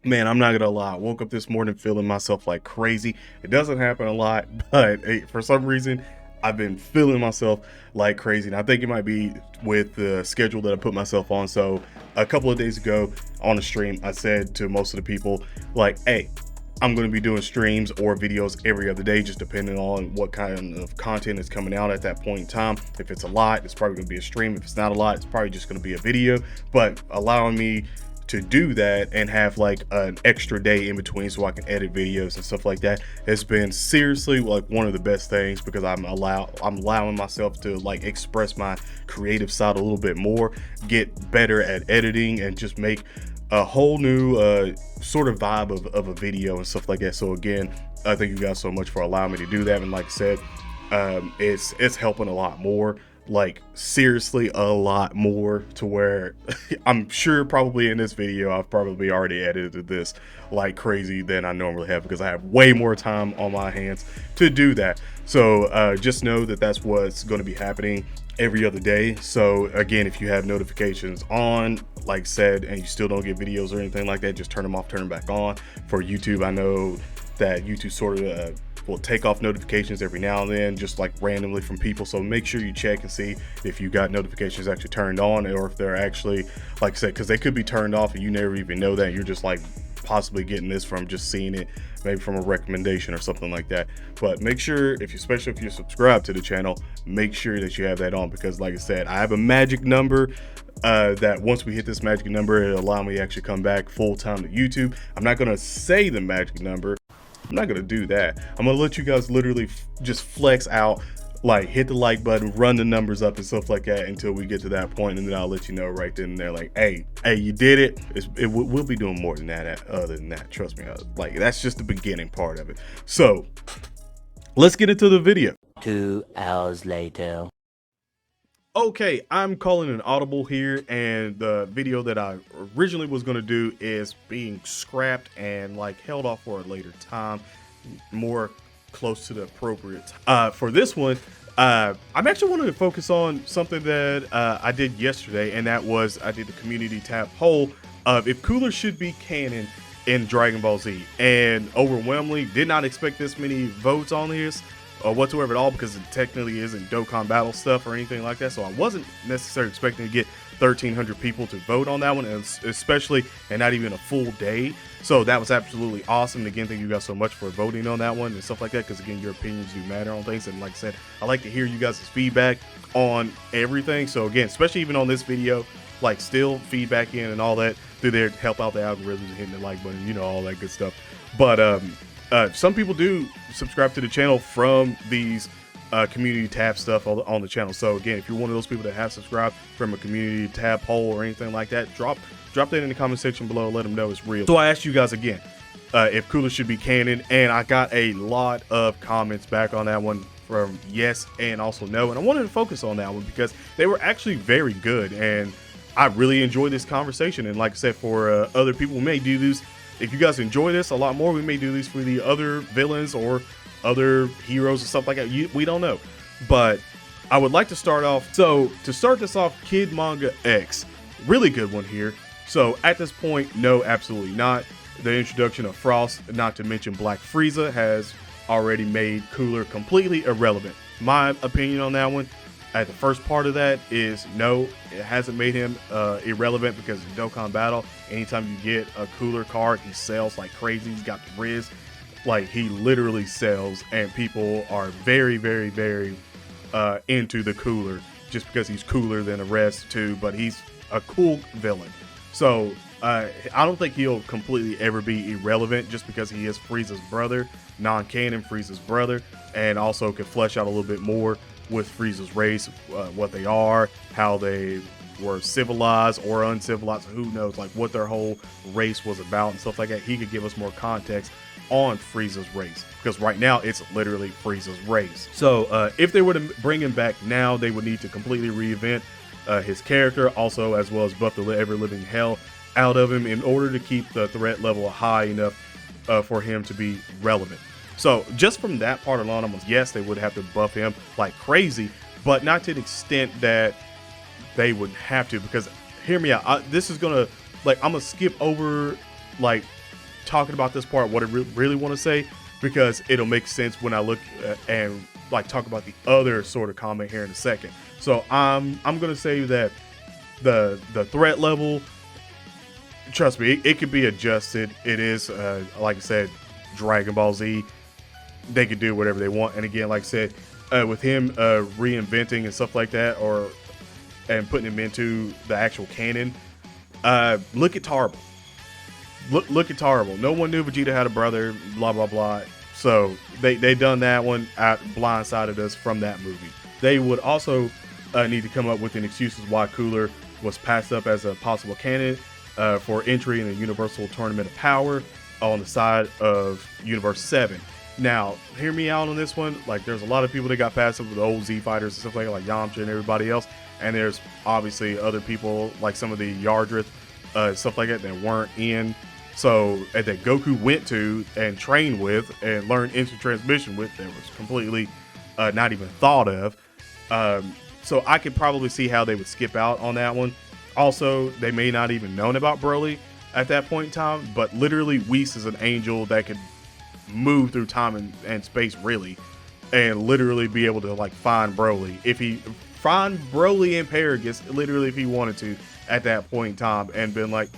Man, I'm not gonna lie. I woke up this morning feeling myself like crazy. It doesn't happen a lot, but for some reason, I've been feeling myself like crazy. And I think it might be with the schedule that I put myself on. So a couple of days ago on the stream, I said to most of the people, like, hey, I'm going to be doing streams or videos every other day, just depending on what kind of content is coming out at that point in time. If it's a lot, it's probably going to be a stream. If it's not a lot, it's probably just going to be a video, but allowing me to do that and have like an extra day in between so I can edit videos and stuff like that has been seriously like one of the best things, because I'm allowing myself to like express my creative side a little bit more, get better at editing, and just make a whole new sort of vibe of a video and stuff like that. So again, I thank you guys so much for allowing me to do that. And like I said, it's helping a lot more, like seriously a lot more, to where I'm sure probably in this video I've probably already edited this like crazy than I normally have, because I have way more time on my hands to do that. So just know that that's what's going to be happening every other day. So again, if you have notifications on, like I said, and you still don't get videos or anything like that, just turn them off, turn them back on. For YouTube, I know that YouTube sort of will take off notifications every now and then, just like randomly from people. So make sure you check and see if you got notifications actually turned on, or if they're actually, like I said, because they could be turned off and you never even know that. You're just like possibly getting this from just seeing it, maybe from a recommendation or something like that. But make sure, especially if you're subscribed to the channel, make sure that you have that on, because like I said, I have a magic number that once we hit this magic number, it'll allow me to actually come back full time to YouTube. I'm not going to say the magic number. I'm not going to do that. I'm going to let you guys literally just flex out, like hit the like button, run the numbers up and stuff like that until we get to that point, and then I'll let you know right then and there, like, hey, you did it. We'll be doing more than that. Other than that, trust me, like that's just the beginning part of it. So let's get into the video. 2 hours later. Okay, I'm calling an audible here, and the video that I originally was going to do is being scrapped and like held off for a later time, more close to the appropriate time. For this one, I'm actually wanting to focus on something that I did yesterday, and that was I did the community tab poll of if Cooler should be canon in Dragon Ball Z, and overwhelmingly did not expect this many votes on this whatsoever at all, because it technically isn't Dokkan battle stuff or anything like that. So I wasn't necessarily expecting to get 1,300 people to vote on that one, especially, and not even a full day. So that was absolutely awesome. And again, thank you guys so much for voting on that one and stuff like that, because again, your opinions do matter on things. And like I said, I like to hear you guys' feedback on everything. So again, especially even on this video, like still feedback in and all that through there to help out the algorithms and hitting the like button, you know, all that good stuff. But some people do subscribe to the channel from these community tab stuff on the channel. So again, if you're one of those people that have subscribed from a community tab poll or anything like that, drop that in the comment section below. Let them know it's real. So I asked you guys again if Cooler should be canon, and I got a lot of comments back on that one from yes and also no. And I wanted to focus on that one because they were actually very good, and I really enjoyed this conversation. And like I said, for other people, we may do this. If you guys enjoy this a lot more, we may do these for the other villains or other heroes and stuff like that. We don't know. But I would like to start off. So to start this off, Kid Manga X, really good one here. So at this point, no, absolutely not. The introduction of Frost, not to mention Black Frieza, has already made Cooler completely irrelevant. My opinion on that one, at the first part of that, is no, it hasn't made him irrelevant, because in Dokkan Battle, anytime you get a Cooler card, he sells like crazy. He's got the Riz, like he literally sells, and people are very, very, very into the Cooler just because he's cooler than the rest too. But he's a cool villain, so I don't think he'll completely ever be irrelevant just because he is Frieza's brother, non-canon Frieza's brother, and also could flesh out a little bit more with Frieza's race, what they are, how they were civilized or uncivilized, who knows, like what their whole race was about and stuff like that. He could give us more context on Frieza's race, because right now it's literally Frieza's race. So if they were to bring him back now, they would need to completely reinvent his character, also as well as buff the ever-living hell out of him in order to keep the threat level high enough for him to be relevant. So just from that part alone, almost yes, they would have to buff him like crazy, but not to the extent that they would have to, because hear me out. This is gonna, like, I'm gonna skip over like talking about this part, what I really want to say, because it'll make sense when I look and like talk about the other sort of comment here in a second. So I'm gonna say that the threat level, trust me, it could be adjusted. It is like I said, Dragon Ball Z. They could do whatever they want. And again, like I said, with him reinventing and stuff like that, and putting him into the actual canon, look at Tarble. Look at Tarble. No one knew Vegeta had a brother, blah blah blah. So they done that one, blindsided us from that movie. They would also need to come up with an excuse as why Cooler was passed up as a possible candidate for entry in the Universal Tournament of Power on the side of Universe 7. Now, hear me out on this one. Like, there's a lot of people that got passed up with the old Z fighters and stuff like Yamcha and everybody else. And there's obviously other people, like some of the Yardrith, stuff like that weren't in. So, that Goku went to and trained with and learned instant transmission with, that was completely not even thought of. So I could probably see how they would skip out on that one. Also, they may not even known about Broly at that point in time, but literally Whis is an angel that could move through time and space, really, and literally be able to like find Broly. If he find Broly and Paragus, literally if he wanted to at that point in time, and been like,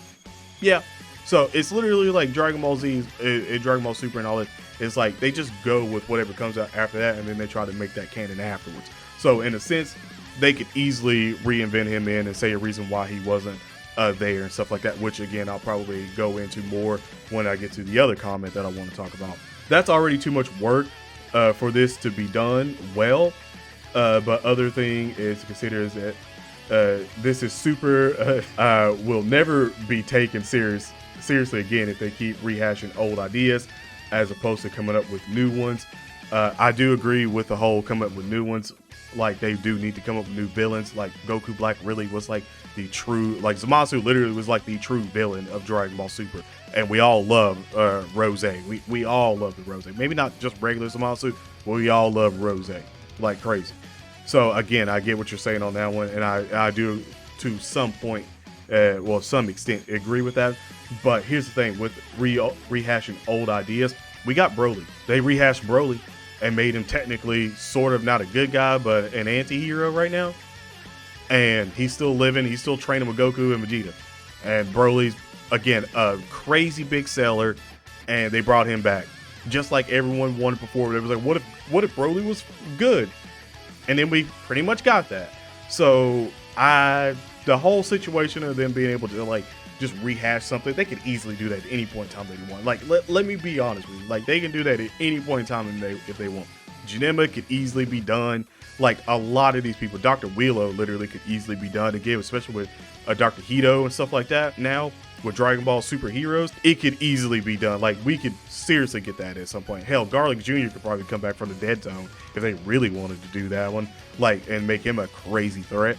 yeah. So it's literally like Dragon Ball Z, Dragon Ball Super and all that. It's like they just go with whatever comes out after that, and then they try to make that canon afterwards. So in a sense, they could easily reinvent him in and say a reason why he wasn't there and stuff like that, which again, I'll probably go into more when I get to the other comment that I want to talk about. That's already too much work for this to be done well. But other thing is to consider is that this is Super will never be taken seriously again if they keep rehashing old ideas as opposed to coming up with new ones. I do agree with the whole come up with new ones. Like, they do need to come up with new villains. Like, Goku Black really was like the true, like Zamasu literally was like the true villain of Dragon Ball Super. And we all love Rose. We all love the Rose. Maybe not just regular Zamasu, but we all love Rose like crazy. So again, I get what you're saying on that one. And I do to some point, well, some extent agree with that. But here's the thing with rehashing old ideas. We got Broly. They rehashed Broly and made him technically sort of not a good guy, but an anti-hero right now. And he's still living. He's still training with Goku and Vegeta. And Broly's, again, a crazy big seller. And they brought him back. Just like everyone wanted before. It was like, what if Broly was good? And then we pretty much got that. So the whole situation of them being able to like just rehash something, they could easily do that at any point in time they want. Like, let me be honest with you. Like, they can do that at any point in time if they want. Janemba could easily be done. Like, a lot of these people, Dr. Wheelo literally could easily be done again, especially with Dr. Hito and stuff like that. Now, with Dragon Ball Superheroes, it could easily be done. Like, we could seriously get that at some point. Hell, Garlic Jr. could probably come back from the dead zone if they really wanted to do that one, like, and make him a crazy threat.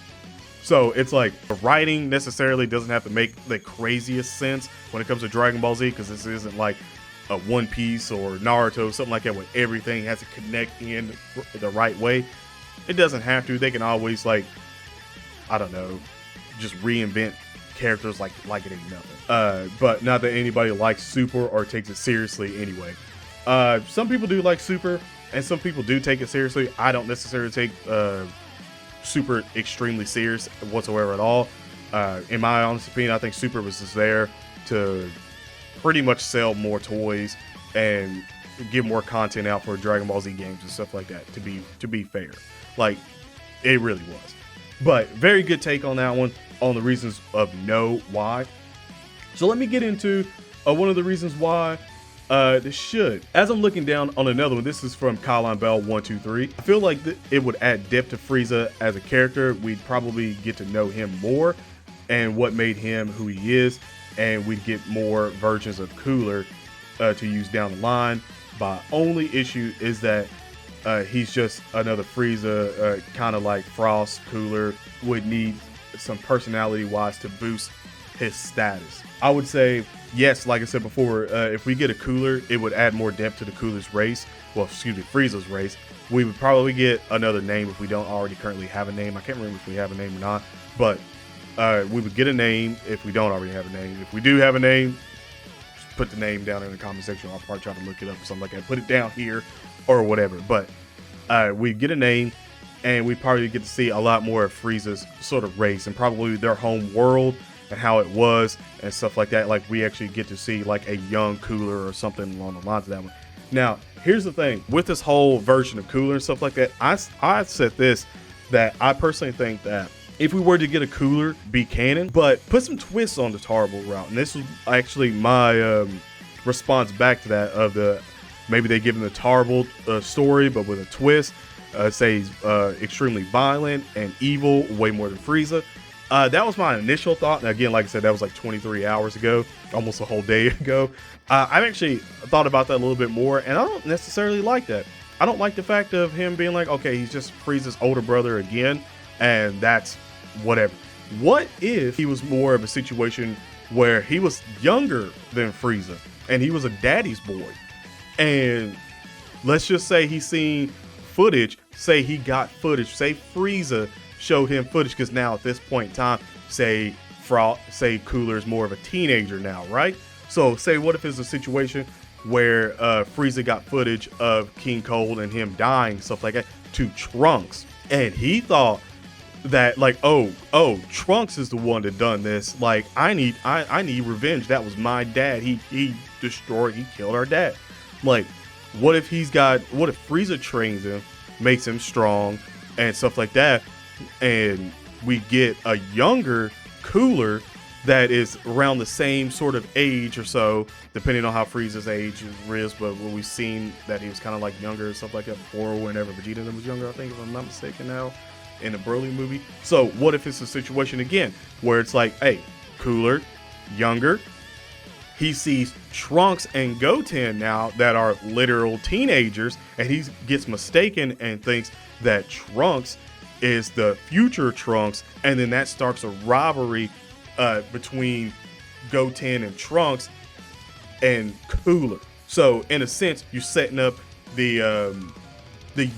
So it's like the writing necessarily doesn't have to make the craziest sense when it comes to Dragon Ball Z, because this isn't like a One Piece or Naruto, something like that, where everything has to connect in the right way. It doesn't have to. They can always, like, I don't know, just reinvent characters like it ain't nothing. But not that anybody likes Super or takes it seriously anyway. Some people do like Super, and some people do take it seriously. I don't necessarily take Super extremely serious whatsoever at all. In my honest opinion, I think Super was just there to pretty much sell more toys and get more content out for Dragon Ball Z games and stuff like that, to be fair. Like, it really was. But very good take on that one, on the reasons of why. So let me get into one of the reasons why this should. As I'm looking down on another one, this is from Colin Bell 123. I feel like it would add depth to Frieza as a character. We'd probably get to know him more and what made him who he is, and we'd get more versions of Cooler to use down the line. My only issue is that he's just another Frieza, kind of like Frost. Cooler would need some personality wise to boost his status. I would say yes, like I said before, if we get a Cooler, it would add more depth to the Cooler's race. Well, excuse me, Frieza's race. We would probably get another name if we don't already currently have a name. I can't remember if we have a name or not, but we would get a name if we don't already have a name. If we do have a name, put the name down in the comment section. I'll probably try to look it up or something like that. Put it down here or whatever. But we get a name, and we probably get to see a lot more of Frieza's sort of race and probably their home world and how it was and stuff like that. Like we actually get to see like a young Cooler or something along the lines of that one. Now, here's the thing with this whole version of Cooler and stuff like that. I said this, that I personally think that if we were to get a Cooler, be canon, but put some twists on the Tarble route. And this was actually my response back to that, of the maybe they give him the Tarble story, but with a twist. Say he's extremely violent and evil, way more than Frieza. That was my initial thought. And again, like I said, that was like 23 hours ago, almost a whole day ago. I've actually thought about that a little bit more, and I don't necessarily like that. I don't like the fact of him being like, okay, he's just Frieza's older brother again, and that's whatever. What if he was more of a situation where he was younger than Frieza, and he was a daddy's boy? And let's just say he's seen footage, say he got footage, say Frieza showed him footage, because now at this point in time, say Cooler is more of a teenager now, right? So say what if it's a situation where Frieza got footage of King Cold and him dying, stuff like that, to Trunks, and he thought that like, oh, Trunks is the one that done this, like I need revenge, that was my dad, he killed our dad. Like, what if Frieza trains him, makes him strong and stuff like that, and we get a younger Cooler that is around the same sort of age or so, depending on how Frieza's age is, but when we've seen that he was kind of like younger and stuff like that before, whenever Vegeta was younger, I think, if I'm not mistaken now, in the Broly movie. So what if it's a situation again where it's like, hey, Cooler, younger, he sees Trunks and Goten now that are literal teenagers, and he gets mistaken and thinks that Trunks is the future Trunks, and then that starts a rivalry between Goten and Trunks and Cooler. So in a sense, you're setting up the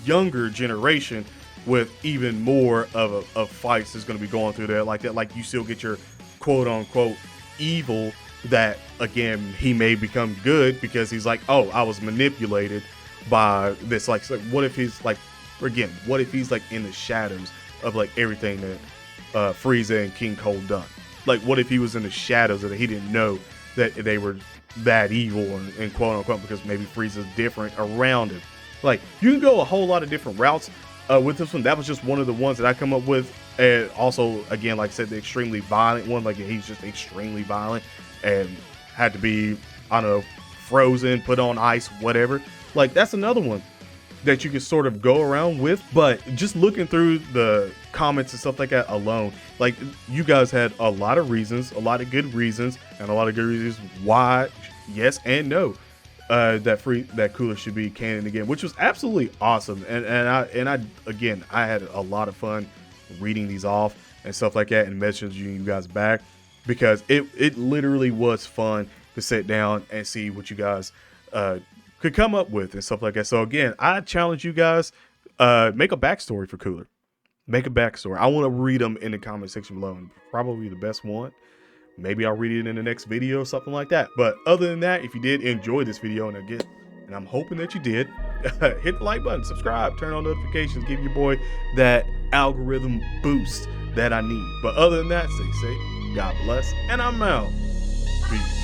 younger generation with even more of fights that's going to be going through there like that. Like you still get your quote unquote evil, that again he may become good because he's like, oh, I was manipulated by this. Like what if he's like, again, what if he's like in the shadows of like everything that Frieza and King Cold done? Like what if he was in the shadows of it, he didn't know that they were that evil and quote unquote, because maybe Frieza's different around him. Like you can go a whole lot of different routes with this one. That was just one of the ones that I come up with. And also, again, like I said, the extremely violent one, like he's just extremely violent and had to be, I don't know, frozen, put on ice, whatever. Like that's another one that you can sort of go around with. But just looking through the comments and stuff like that alone, like you guys had a lot of reasons, a lot of good reasons, and a lot of good reasons why yes and no that Cooler should be canon again, which was absolutely awesome. And I again, I had a lot of fun reading these off and stuff like that and messaging you guys back, because it literally was fun to sit down and see what you guys could come up with and stuff like that. So again, I challenge you guys, make a backstory for Cooler. Make a backstory. I want to read them in the comment section below, and probably the best one. Maybe I'll read it in the next video or something like that. But other than that, if you did enjoy this video, and I'm hoping that you did, hit the like button, subscribe, turn on notifications, give your boy that algorithm boost that I need. But other than that, stay safe, God bless, and I'm out. Peace.